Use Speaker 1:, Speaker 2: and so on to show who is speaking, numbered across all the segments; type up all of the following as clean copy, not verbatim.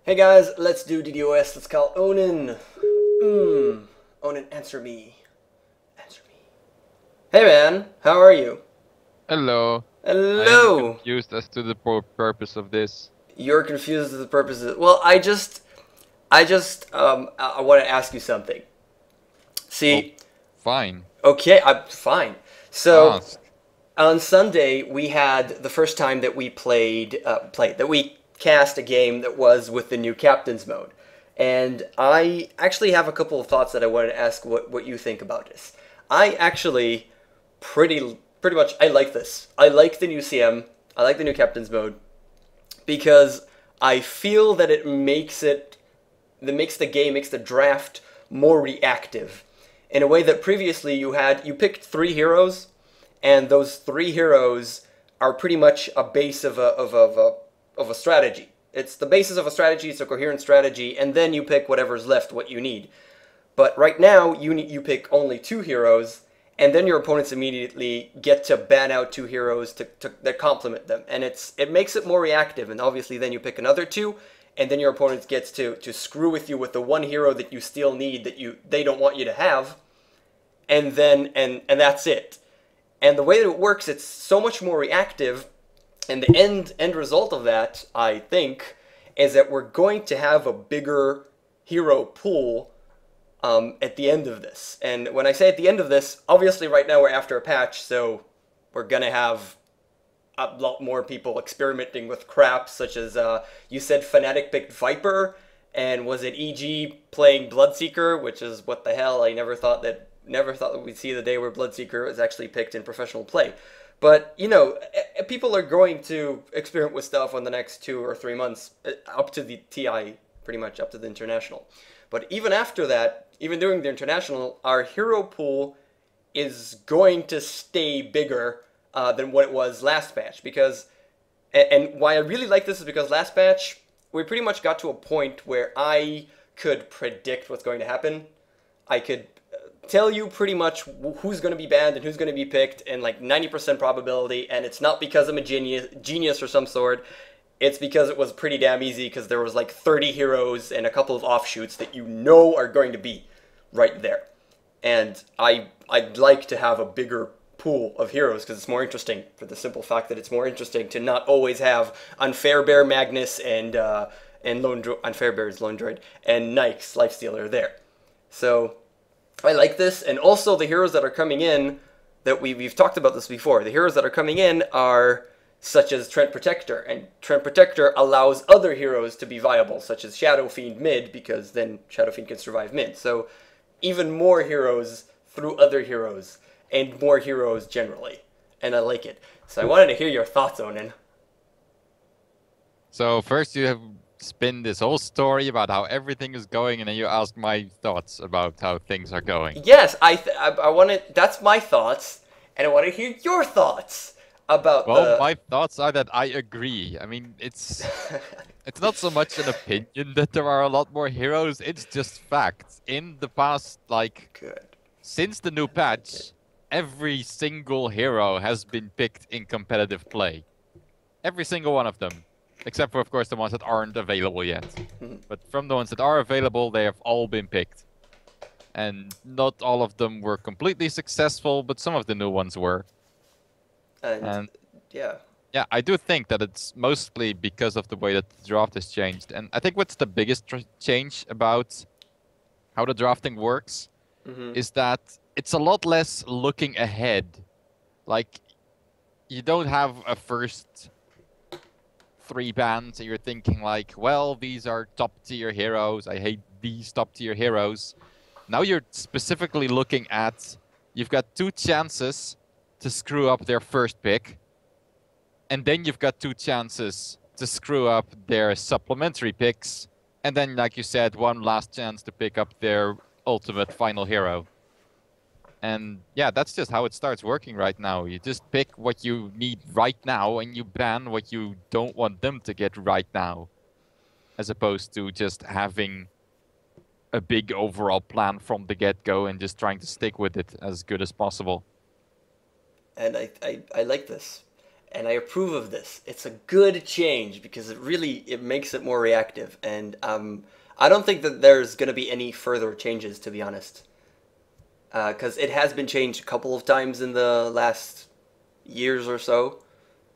Speaker 1: Hey guys, let's do DDOS. Let's call Onin. Onin, answer me. Answer me. Hey man, how are you?
Speaker 2: Hello. I am
Speaker 1: Hello.
Speaker 2: confused as to the purpose of this.
Speaker 1: You're confused with the purposes. Well, I want to ask you something.
Speaker 2: Oh,
Speaker 1: See,
Speaker 2: fine.
Speaker 1: okay, I'm fine. So
Speaker 2: Ask.
Speaker 1: on Sunday we had the first time that we that we cast a game that was with the new captain's mode, and I actually have a couple of thoughts that I wanted to ask what you think about this. I actually pretty much I like this. I like the new CM. I like the new captain's mode because I feel that makes the draft more reactive in a way that previously you picked three heroes, and those three heroes are pretty much a base of a strategy. It's the basis of a strategy. It's a coherent strategy, and then you pick whatever's left, what you need. But right now, you pick only two heroes, and then your opponents immediately get to ban out two heroes that complement them, and it makes it more reactive. And obviously, then you pick another two, and then your opponent gets to screw with you with the one hero that you still need that they don't want you to have, and that's it. And the way that it works, it's so much more reactive. And the end result of that, I think, is that we're going to have a bigger hero pool at the end of this. And when I say at the end of this, obviously right now we're after a patch, so we're gonna have a lot more people experimenting with crap, such as you said Fnatic picked Viper, and was it EG playing Bloodseeker, which is what the hell, I never thought that we'd see the day where Bloodseeker is actually picked in professional play. But, people are going to experiment with stuff in the next 2 or 3 months, up to the TI, pretty much up to the international. But even after that, even during the international, our hero pool is going to stay bigger than what it was last batch. And why I really like this is because last batch, we pretty much got to a point where I could predict what's going to happen. I could tell you pretty much who's going to be banned and who's going to be picked in like 90% probability, and it's not because I'm a genius or some sort. It's because it was pretty damn easy because there was like 30 heroes and a couple of offshoots that you know are going to be right there. And I'd like to have a bigger pool of heroes because it's more interesting for the simple fact that it's more interesting to not always have Unfair Bear Magnus and Unfair Bear's Lone Droid and Nike's Lifestealer there. So I like this, and also the heroes that are coming in that we've talked about this before. The heroes that are coming in are such as Trent Protector, and Trent Protector allows other heroes to be viable, such as Shadow Fiend mid, because then Shadow Fiend can survive mid. So even more heroes through other heroes, and more heroes generally, and I like it. So I wanted to hear your thoughts, Onin.
Speaker 2: So first you have spin this whole story about how everything is going, and then you ask my thoughts about how things are going.
Speaker 1: Yes, I want to. That's my thoughts, and I want to hear your thoughts about
Speaker 2: Well,
Speaker 1: the.
Speaker 2: my thoughts are that I agree. I mean, it's not so much an opinion that there are a lot more heroes, it's just facts. In the past, like,
Speaker 1: Good.
Speaker 2: since the new patch, every single hero has been picked in competitive play. Every single one of them. Except for, of course, the ones that aren't available yet. But from the ones that are available, they have all been picked. And not all of them were completely successful, but some of the new ones were.
Speaker 1: And
Speaker 2: And
Speaker 1: yeah.
Speaker 2: yeah, I do think that it's mostly because of the way that the draft has changed. And I think what's the biggest change about how the drafting works
Speaker 1: Mm-hmm.
Speaker 2: is that it's a lot less looking ahead. Like, you don't have a first three bands and you're thinking like, well, these are top tier heroes. I hate these top tier heroes. Now you're specifically looking at, you've got two chances to screw up their first pick. And then you've got two chances to screw up their supplementary picks. And then, like you said, one last chance to pick up their ultimate final hero. And yeah, that's just how it starts working right now. You just pick what you need right now and you ban what you don't want them to get right now. As opposed to just having a big overall plan from the get-go and just trying to stick with it as good as possible.
Speaker 1: And I like this. and I approve of this. It's a good change because it makes it more reactive, and I don't think that there's going to be any further changes, to be honest, because it has been changed a couple of times in the last years or so.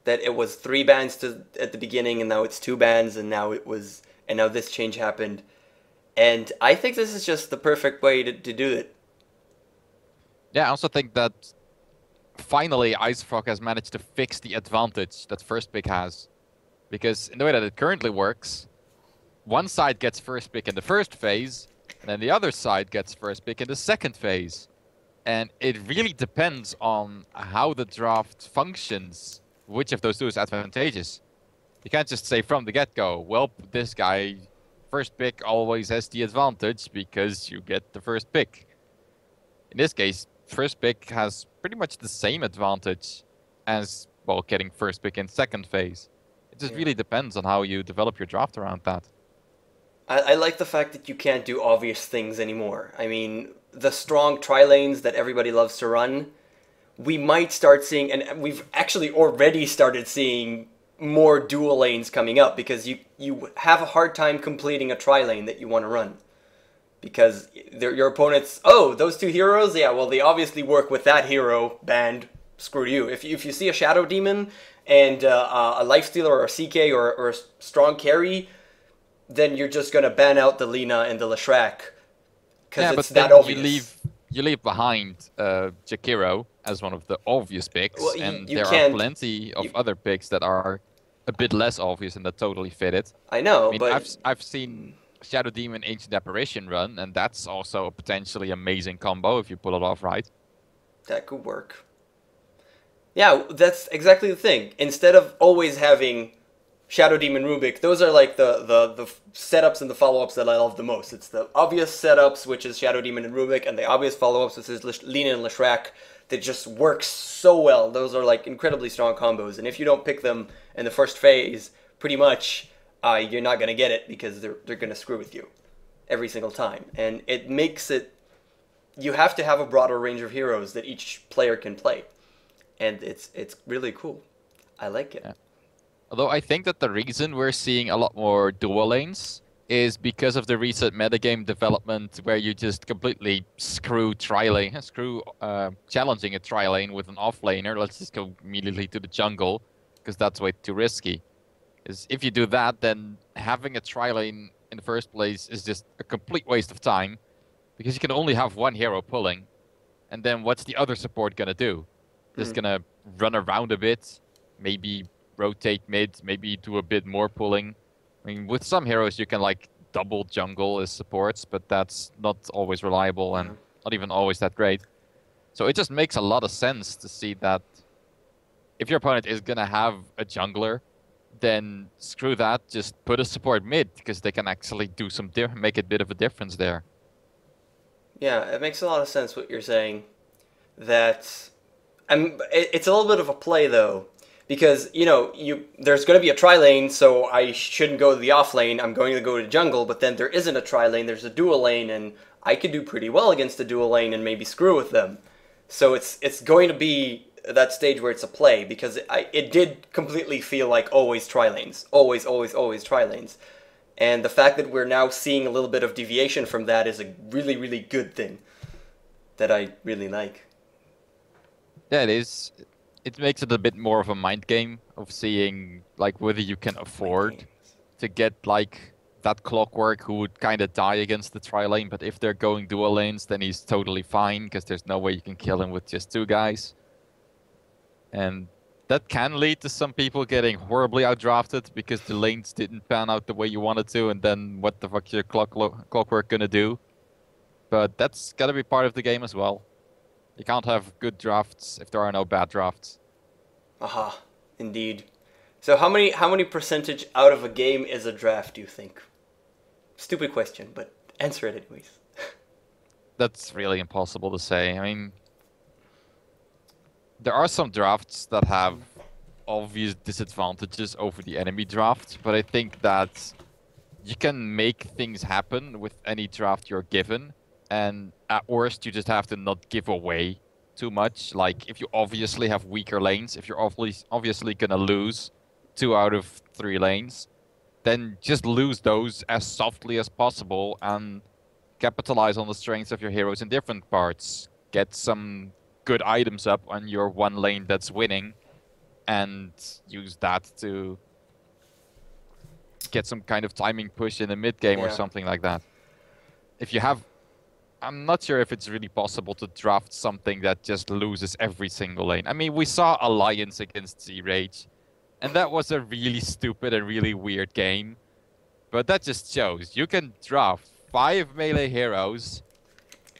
Speaker 1: That it was 3 bans at the beginning, and now it's 2 bans, and now this change happened, and I think this is just the perfect way to do it.
Speaker 2: Yeah, I also think that finally IceFrog has managed to fix the advantage that first pick has, because in the way that it currently works, one side gets first pick in the first phase, and then the other side gets first pick in the second phase, and it really depends on how the draft functions. Which of those two is advantageous? You can't just say from the get-go, well, this guy, first pick always has the advantage because you get the first pick. In this case, first pick has pretty much the same advantage as, well, getting first pick in second phase. It just really depends on how you develop your draft around that.
Speaker 1: I like the fact that you can't do obvious things anymore. I mean, the strong tri-lanes that everybody loves to run, we might start seeing, and we've actually already started seeing more dual lanes coming up, because you have a hard time completing a tri-lane that you want to run. Because your opponents, oh, those 2 heroes? Yeah, well, they obviously work with that hero, banned, screw you. If you see a Shadow Demon and a Lifestealer or a CK or a strong carry, then you're just going to ban out the Lina and the Leshrac. Because it's that obvious.
Speaker 2: You leave behind Jakiro as one of the obvious picks,
Speaker 1: well,
Speaker 2: and
Speaker 1: you
Speaker 2: there are plenty of other picks that are a bit less obvious and that totally fit it.
Speaker 1: I know,
Speaker 2: I mean,
Speaker 1: but
Speaker 2: I've seen Shadow Demon Ancient Apparition run, and that's also a potentially amazing combo if you pull it off right.
Speaker 1: That could work. Yeah, that's exactly the thing. Instead of always having Shadow Demon Rubik, those are like the setups and the follow-ups that I love the most. It's the obvious setups, which is Shadow Demon and Rubik, and the obvious follow-ups, which is Lina and Leshrac, that just works so well. Those are like incredibly strong combos, and if you don't pick them in the first phase, pretty much you're not going to get it, because they're going to screw with you every single time. And it makes it, you have to have a broader range of heroes that each player can play, and it's really cool. I like it.
Speaker 2: Yeah. Although I think that the reason we're seeing a lot more dual lanes is because of the recent metagame development, where you just completely screw challenging a tri-lane with an off-laner. Let's just go immediately to the jungle, because that's way too risky. If you do that, then having a tri-lane in the first place is just a complete waste of time, because you can only have one hero pulling, and then what's the other support gonna do? Just gonna run around a bit, maybe rotate mid, maybe do a bit more pulling. I mean, with some heroes you can like double jungle as supports, but that's not always reliable and not even always that great. So it just makes a lot of sense to see that if your opponent is gonna have a jungler, then screw that, just put a support mid, because they can actually do some make a bit of a difference there.
Speaker 1: Yeah, it makes a lot of sense what you're saying. That it's a little bit of a play though, because there's going to be a tri-lane, so I shouldn't go to the off-lane, I'm going to go to jungle, but then there isn't a tri-lane, there's a dual lane, and I could do pretty well against the dual lane and maybe screw with them. So it's going to be that stage where it's a play, because it did completely feel like always tri-lanes. Always, always, always tri-lanes. And the fact that we're now seeing a little bit of deviation from that is a really, really good thing that I really like.
Speaker 2: Yeah, it is. It makes it a bit more of a mind game of seeing like whether you can afford to get like that Clockwork who would kind of die against the tri-lane, but if they're going dual lanes, then he's totally fine, because there's no way you can kill him with just 2 guys. And that can lead to some people getting horribly outdrafted because the lanes didn't pan out the way you wanted to, and then what the fuck is your Clockwork gonna do? But that's gotta be part of the game as well. You can't have good drafts if there are no bad drafts.
Speaker 1: Aha, indeed. So how many percentage out of a game is a draft, do you think? Stupid question, but answer it anyways.
Speaker 2: That's really impossible to say. I mean, there are some drafts that have obvious disadvantages over the enemy draft, but I think that you can make things happen with any draft you're given, and at worst you just have to not give away too much. Like, if you obviously have weaker lanes, if you're obviously gonna lose 2 out of 3 lanes, then just lose those as softly as possible and capitalize on the strengths of your heroes in different parts. Get some good items up on your one lane that's winning, and use that to get some kind of timing push in the mid game or something like that. If you have... I'm not sure if it's really possible to draft something that just loses every single lane. I mean, we saw Alliance against Z-Rage, and that was a really stupid and really weird game. But that just shows you can draft 5 melee heroes,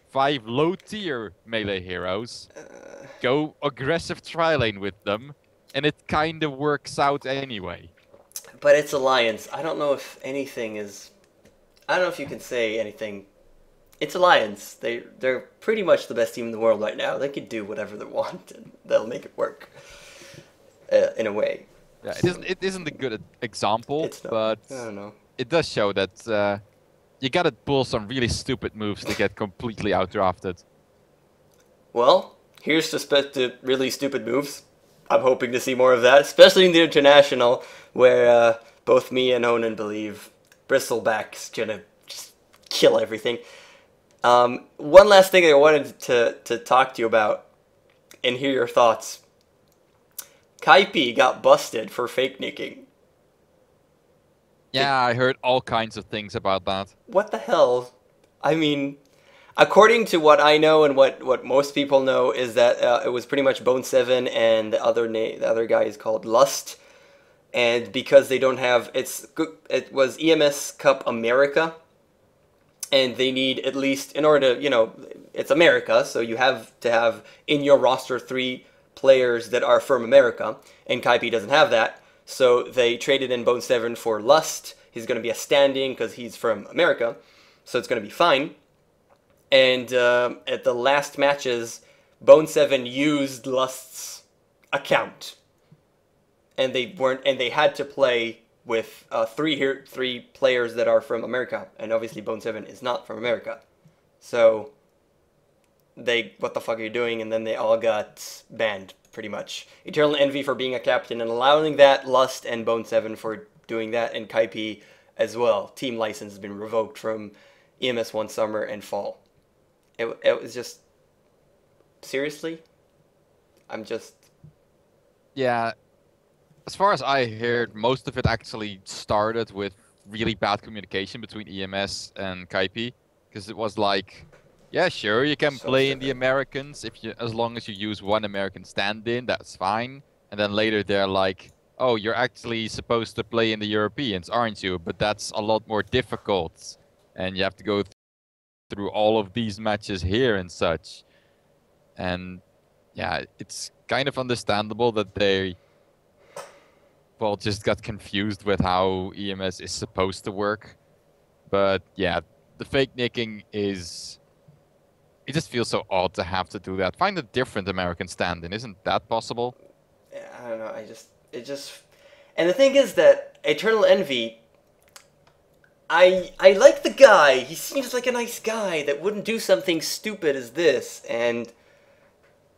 Speaker 2: 5 low-tier melee heroes, go aggressive tri-lane with them, and it kind of works out anyway.
Speaker 1: But it's Alliance. I don't know if anything is... I don't know if you can say anything. It's Alliance. They're pretty much the best team in the world right now. They can do whatever they want, and they'll make it work. In a way.
Speaker 2: Yeah, it isn't a good example, but
Speaker 1: I don't know.
Speaker 2: It does show that you gotta pull some really stupid moves to get completely outdrafted.
Speaker 1: Well, here's to really stupid moves. I'm hoping to see more of that, especially in the International, where both me and Onin believe Bristleback's gonna just kill everything. One last thing I wanted to talk to you about and hear your thoughts. Kaipi got busted for fake nicking.
Speaker 2: Yeah, I heard all kinds of things about that.
Speaker 1: What the hell? I mean, according to what I know and what most people know is that it was pretty much Bone7 and the other guy is called Lust. And because they don't have... It was EMS Cup America. And they need at least, in order to, you know, it's America, so you have to have in your roster 3 players that are from America, and Kaipi doesn't have that, so they traded in Bone7 for Lust. He's going to be a standing because he's from America, so it's going to be fine. And at the last matches, Bone7 used Lust's account, and they had to play with 3 players that are from America, and obviously Bone7 is not from America. So what the fuck are you doing? And then they all got banned, pretty much. Eternal Envy for being a captain and allowing that, Lust and Bone7 for doing that, and Kaipi as well. Team license has been revoked from EMS One Summer and Fall. It was just... Seriously?
Speaker 2: Yeah. As far as I heard, most of it actually started with really bad communication between EMS and Kaipi, because it was like, yeah, sure, you can play in the Americans as long as you use one American stand-in, that's fine. And then later they're like, oh, you're actually supposed to play in the Europeans, aren't you? But that's a lot more difficult, and you have to go through all of these matches here and such. And yeah, it's kind of understandable that they... well, just got confused with how EMS is supposed to work. But yeah, the fake nicking is... it just feels so odd to have to do that. Find a different American stand-in, isn't that possible?
Speaker 1: Yeah, I don't know, it just... And the thing is that Eternal Envy, I like the guy. He seems like a nice guy that wouldn't do something stupid as this, and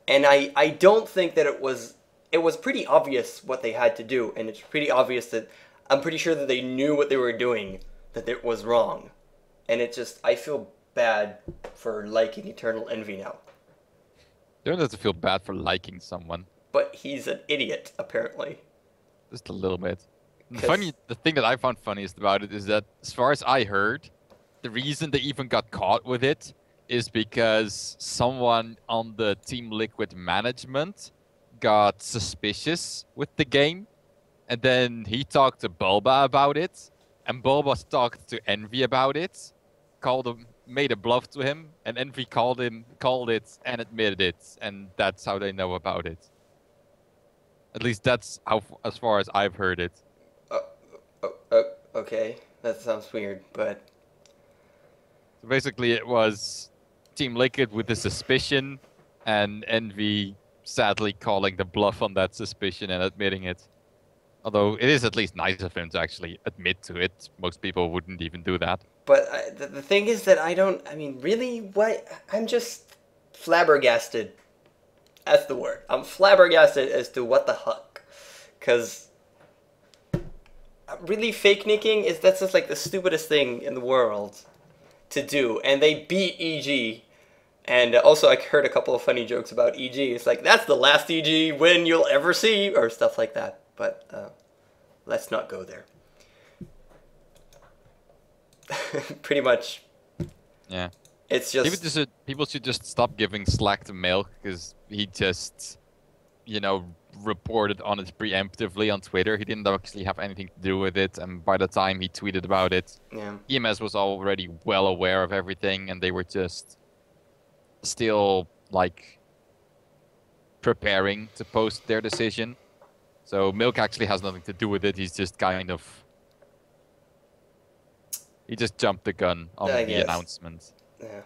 Speaker 1: I don't think that it was pretty obvious what they had to do, and it's pretty obvious that... I'm pretty sure that they knew what they were doing, that it was wrong. And it just... I feel bad for liking Eternal Envy now.
Speaker 2: You don't have to feel bad for liking someone.
Speaker 1: But he's an idiot, apparently.
Speaker 2: Just a little bit. The thing that I found funniest about it is that, as far as I heard, the reason they even got caught with it is because someone on the Team Liquid management got suspicious with the game, and then he talked to Bulba about it, and Bulba talked to Envy about it, made a bluff to him, and Envy called it and admitted it, and that's how they know about it. At least that's as far as I've heard it.
Speaker 1: Okay, that sounds weird, but...
Speaker 2: So basically it was Team Liquid with the suspicion, and Envy sadly calling the bluff on that suspicion and admitting it. Although it is at least nice of him to actually admit to it. Most people wouldn't even do that.
Speaker 1: But the thing is that I mean, really? What? I'm just flabbergasted That's the word. I'm flabbergasted as to what the heck. Because really fake nicking, that's just like the stupidest thing in the world to do. And they beat EG. And also I heard a couple of funny jokes about EG. It's like, that's the last EG win you'll ever see, or stuff like that. But let's not go there. Pretty much.
Speaker 2: Yeah.
Speaker 1: It's just...
Speaker 2: People should just stop giving slack to Milk, because he just, reported on it preemptively on Twitter. He didn't actually have anything to do with it, and by the time he tweeted about it, EMS was already well aware of everything, and they were just still, preparing to post their decision. So Milk actually has nothing to do with it. He's just he just jumped the gun on the announcement.
Speaker 1: Yeah.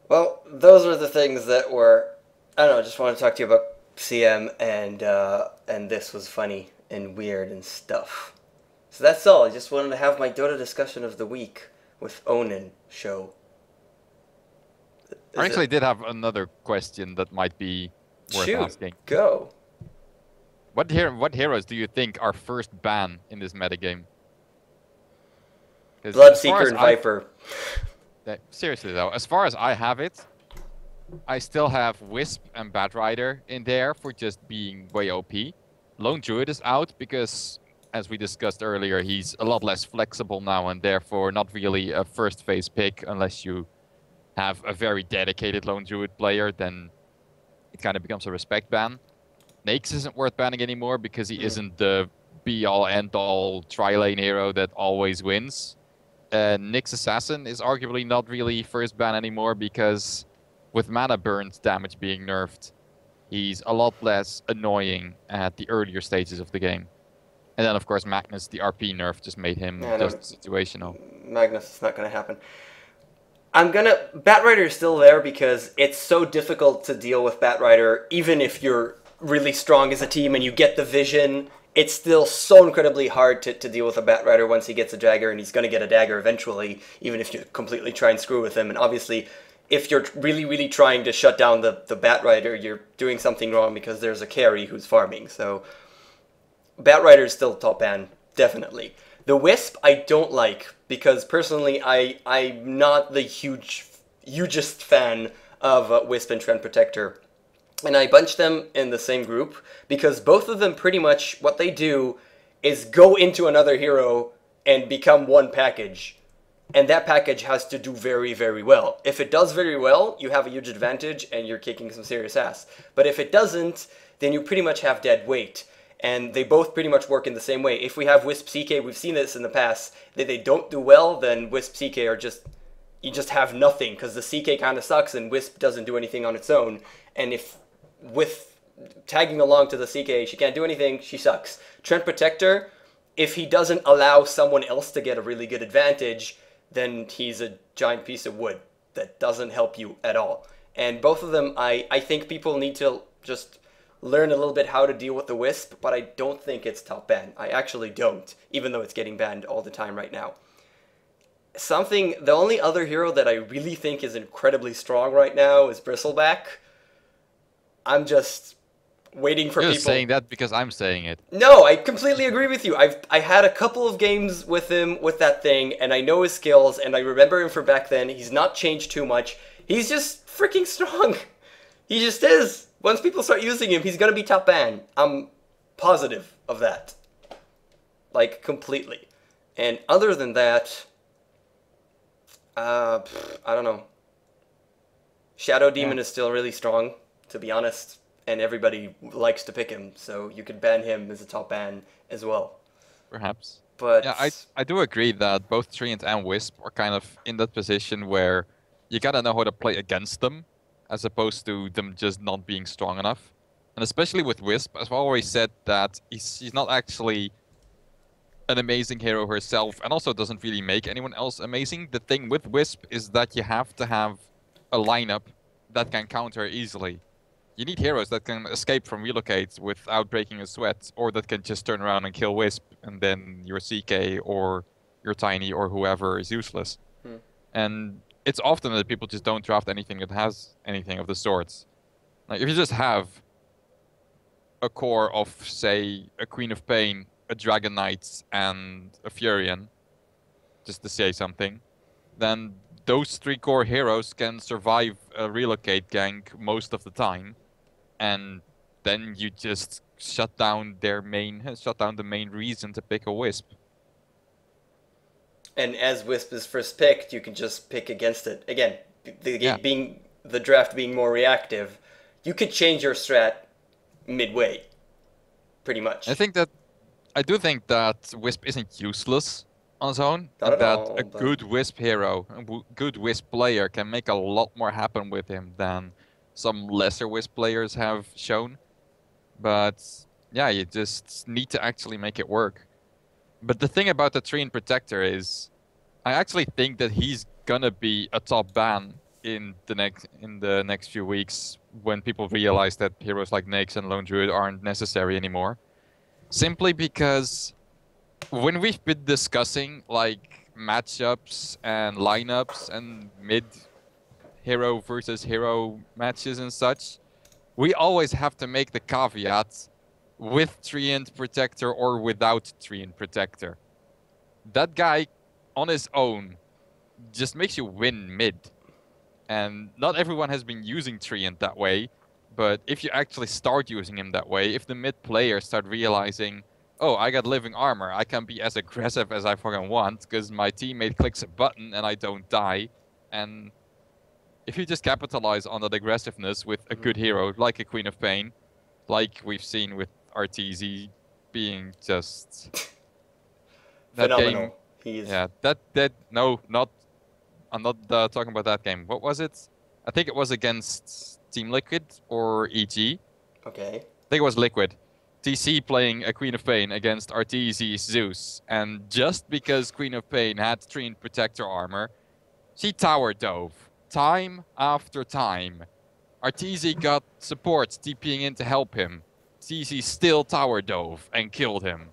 Speaker 1: Well, those were the things that were... I don't know, I just wanted to talk to you about CM, and this was funny and weird and stuff. So that's all. I just wanted to have my Dota discussion of the week with Onin show.
Speaker 2: I actually did have another question that might be worth asking.
Speaker 1: Go.
Speaker 2: What heroes do you think are first ban in this metagame?
Speaker 1: Bloodseeker and Viper.
Speaker 2: Seriously though, as far as I have it, I still have Wisp and Batrider in there for just being way OP. Lone Druid is out because, as we discussed earlier, he's a lot less flexible now and therefore not really a first phase pick unless you have a very dedicated Lone Druid player, then it kind of becomes a respect ban. Nakes isn't worth banning anymore because he isn't the be-all, end-all tri-lane hero that always wins. Nyx Assassin is arguably not really first ban anymore because with mana burns damage being nerfed, he's a lot less annoying at the earlier stages of the game. And then of course Magnus, the RP nerf just made him just situational.
Speaker 1: Magnus is not going to happen. Batrider is still there because it's so difficult to deal with Batrider, even if you're really strong as a team and you get the vision. It's still so incredibly hard to deal with a Batrider once he gets a dagger, and he's going to get a dagger eventually, even if you completely try and screw with him. And obviously, if you're really, really trying to shut down the Batrider, you're doing something wrong because there's a carry who's farming. So, Batrider is still top ban, definitely. The Wisp, I don't like, because personally, I'm not the hugest fan of Wisp and Trend Protector. And I bunch them in the same group because both of them pretty much what they do is go into another hero and become one package. And that package has to do very, very well. If it does very well, you have a huge advantage and you're kicking some serious ass. But if it doesn't, then you pretty much have dead weight. And they both pretty much work in the same way. If we have Wisp CK, we've seen this in the past, that they don't do well, then Wisp CK are you just have nothing because the CK kind of sucks and Wisp doesn't do anything on its own. And if with tagging along to the CK, she can't do anything, she sucks. Trent Protector, if he doesn't allow someone else to get a really good advantage, then he's a giant piece of wood that doesn't help you at all. And both of them, I think people need to just learn a little bit how to deal with the Wisp, but I don't think it's top ban. I actually don't, even though it's getting banned all the time right now. The only other hero that I really think is incredibly strong right now is Bristleback. I'm just waiting for people...
Speaker 2: You're saying that because I'm saying it.
Speaker 1: No, I completely agree with you. I had a couple of games with him with that thing, and I know his skills, and I remember him from back then. He's not changed too much. He's just freaking strong. He just is. Once people start using him, he's going to be top ban. I'm positive of that. Completely. And other than that... I don't know. Shadow Demon is still really strong, to be honest, and everybody likes to pick him, so you could ban him as a top ban as well.
Speaker 2: Perhaps.
Speaker 1: But
Speaker 2: yeah, I do agree that both Treant and Wisp are kind of in that position where you gotta know how to play against them, as opposed to them just not being strong enough. And especially with Wisp, I've always said that she's not actually an amazing hero herself, and also doesn't really make anyone else amazing. The thing with Wisp is that you have to have a lineup that can counter easily. You need heroes that can escape from relocates without breaking a sweat, or that can just turn around and kill Wisp, and then your CK or your Tiny or whoever is useless. And it's often that people just don't draft anything that has anything of the sorts. Like if you just have a core of, say, a Queen of Pain, a Dragon Knight, and a Furion, just to say something, then those 3 core heroes can survive a relocate gank most of the time, and then you just shut down the main reason to pick a Wisp.
Speaker 1: And as Wisp is first picked, you can just pick against it. Again, the draft being more reactive, you could change your strat midway, pretty much.
Speaker 2: I do think that Wisp isn't useless on its own,
Speaker 1: Not
Speaker 2: and
Speaker 1: at
Speaker 2: that
Speaker 1: all,
Speaker 2: a
Speaker 1: but
Speaker 2: good Wisp hero, good Wisp player can make a lot more happen with him than some lesser Wisp players have shown. But yeah, you just need to actually make it work. But the thing about the Treant Protector is, I actually think that he's gonna be a top ban in the next few weeks when people realize that heroes like Nyx and Lone Druid aren't necessary anymore. Simply because when we've been discussing like matchups and lineups and mid hero versus hero matches and such, we always have to make the caveat with Treant Protector or without Treant Protector. That guy on his own just makes you win mid. And not everyone has been using Treant that way, but if you actually start using him that way, if the mid players start realizing, oh, I got living armor, I can be as aggressive as I fucking want because my teammate clicks a button and I don't die, and if you just capitalize on that aggressiveness with a good hero like a Queen of Pain, like we've seen with RTZ being just that
Speaker 1: phenomenal.
Speaker 2: Game, yeah, no, not. I'm not talking about that game. What was it? I think it was against Team Liquid or EG.
Speaker 1: Okay.
Speaker 2: I think it was Liquid. TC playing a Queen of Pain against RTZ's Zeus, and just because Queen of Pain had Treant Protector armor, she tower dove time after time. RTZ got support TPing in to help him. TC still tower dove and killed him.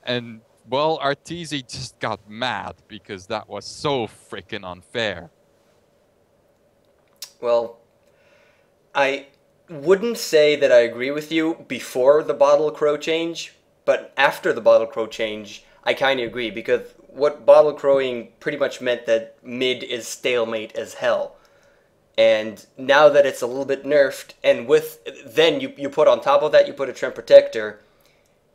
Speaker 2: And well, RTZ just got mad because that was so freaking unfair.
Speaker 1: Well, I wouldn't say that I agree with you before the Bottle Crow change, but after the Bottle Crow change, I kind of agree, because what Bottle Crowing pretty much meant that mid is stalemate as hell. And now that it's a little bit nerfed, and then you put on top of that, you put a Treant Protector,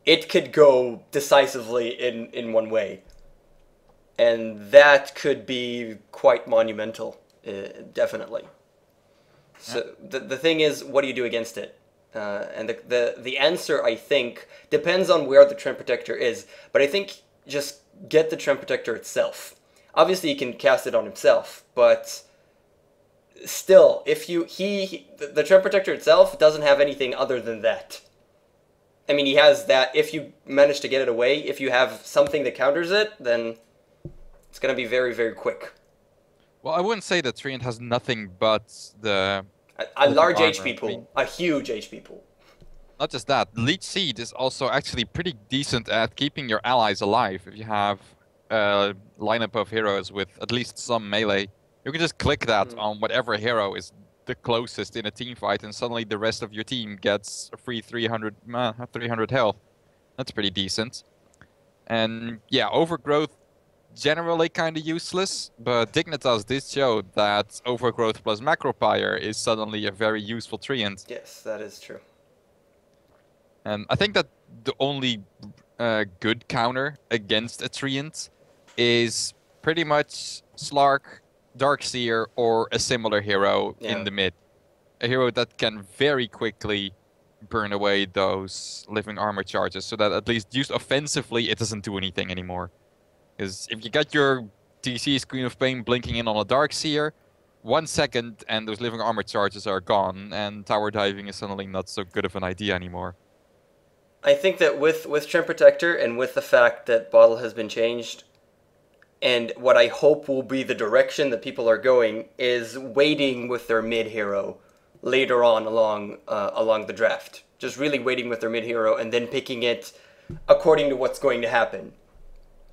Speaker 1: it could go decisively in one way. And that could be quite monumental, definitely. So the thing is, what do you do against it? And the answer, I think, depends on where the Treant Protector is. But I think just get the Treant Protector itself. Obviously, he can cast it on himself, but still, if the Treant Protector itself doesn't have anything other than that. I mean, he has that. If you manage to get it away, if you have something that counters it, then it's going to be very, very quick.
Speaker 2: Well, I wouldn't say that Treant has nothing but the
Speaker 1: a large
Speaker 2: armor.
Speaker 1: HP pool, a huge HP pool.
Speaker 2: Not just that, Leech Seed is also actually pretty decent at keeping your allies alive. If you have a lineup of heroes with at least some melee, you can just click that on whatever hero is the closest in a team fight, and suddenly the rest of your team gets a free 300 health. That's pretty decent. And yeah, Overgrowth, generally kind of useless, but Dignitas did show that Overgrowth plus Macropyre is suddenly a very useful treant.
Speaker 1: Yes, that is true.
Speaker 2: And I think that the only good counter against a treant is pretty much Slark, Darkseer, or a similar hero in the mid. A hero that can very quickly burn away those living armor charges, so that at least used offensively, it doesn't do anything anymore. Because if you get your TC's Queen of Pain blinking in on a Darkseer, 1 second and those living armor charges are gone, and tower diving is suddenly not so good of an idea anymore.
Speaker 1: I think that with Treant Protector and with the fact that Bottle has been changed, and what I hope will be the direction that people are going, is waiting with their mid hero later on along the draft. Just really waiting with their mid hero and then picking it according to what's going to happen.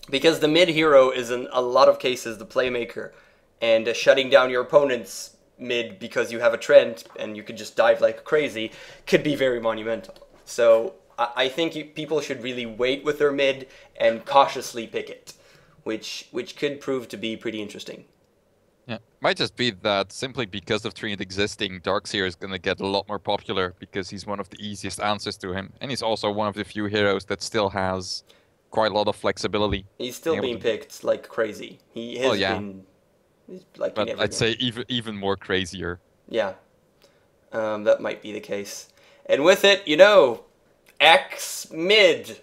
Speaker 1: Because the mid hero is in a lot of cases the playmaker, and shutting down your opponent's mid because you have a trend and you could just dive like crazy could be very monumental. So I think people should really wait with their mid and cautiously pick it, which could prove to be pretty interesting.
Speaker 2: Yeah, might just be that simply because of Treant existing, Darkseer is going to get a lot more popular because he's one of the easiest answers to him. And he's also one of the few heroes that still has quite a lot of flexibility.
Speaker 1: He's still being picked like crazy. He has been like in every
Speaker 2: I'd
Speaker 1: game.
Speaker 2: say even more crazier.
Speaker 1: Yeah, that might be the case. And with it, you know, X mid.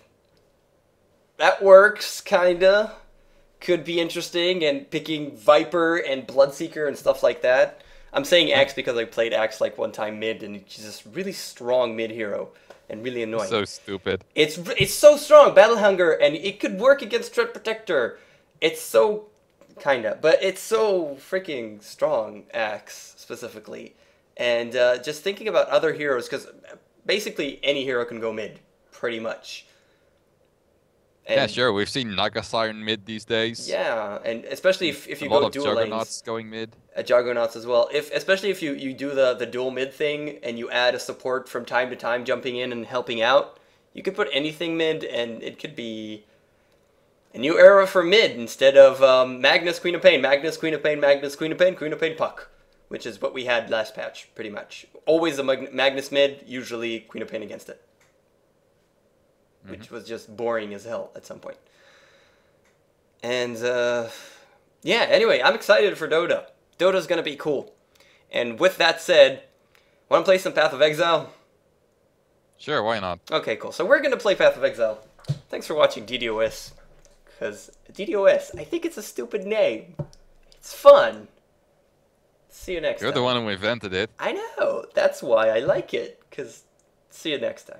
Speaker 1: That works, kinda. Could be interesting, and picking Viper and Bloodseeker and stuff like that. I'm saying Axe because I played Axe like one time mid, and he's just really strong mid hero and really annoying.
Speaker 2: So stupid.
Speaker 1: It's so strong, Battle Hunger, and it could work against Threat Protector. It's so kinda, but it's so freaking strong, Axe specifically. And just thinking about other heroes, because basically any hero can go mid, pretty much. And
Speaker 2: yeah, sure. We've seen Nagasiren mid these days.
Speaker 1: Yeah, and especially if you
Speaker 2: a lot
Speaker 1: go
Speaker 2: of
Speaker 1: dual
Speaker 2: Juggernauts
Speaker 1: lanes,
Speaker 2: going mid.
Speaker 1: Juggernauts as well. Especially if you do the dual mid thing and you add a support from time to time, jumping in and helping out, you could put anything mid, and it could be a new era for mid instead of Magnus Queen of Pain, Magnus Queen of Pain, Magnus Queen of Pain, Queen of Pain Puck, which is what we had last patch, pretty much. Always a Magnus mid, usually Queen of Pain against it. Which was just boring as hell at some point. And, yeah, anyway, I'm excited for Dota. Dota's gonna be cool. And with that said, wanna play some Path of Exile?
Speaker 2: Sure, why not?
Speaker 1: Okay, cool. So we're gonna play Path of Exile. Thanks for watching DDOS. Because DDOS, I think it's a stupid name. It's fun. See you next time.
Speaker 2: You're the one who invented it.
Speaker 1: I know. That's why I like it. Because see you next time.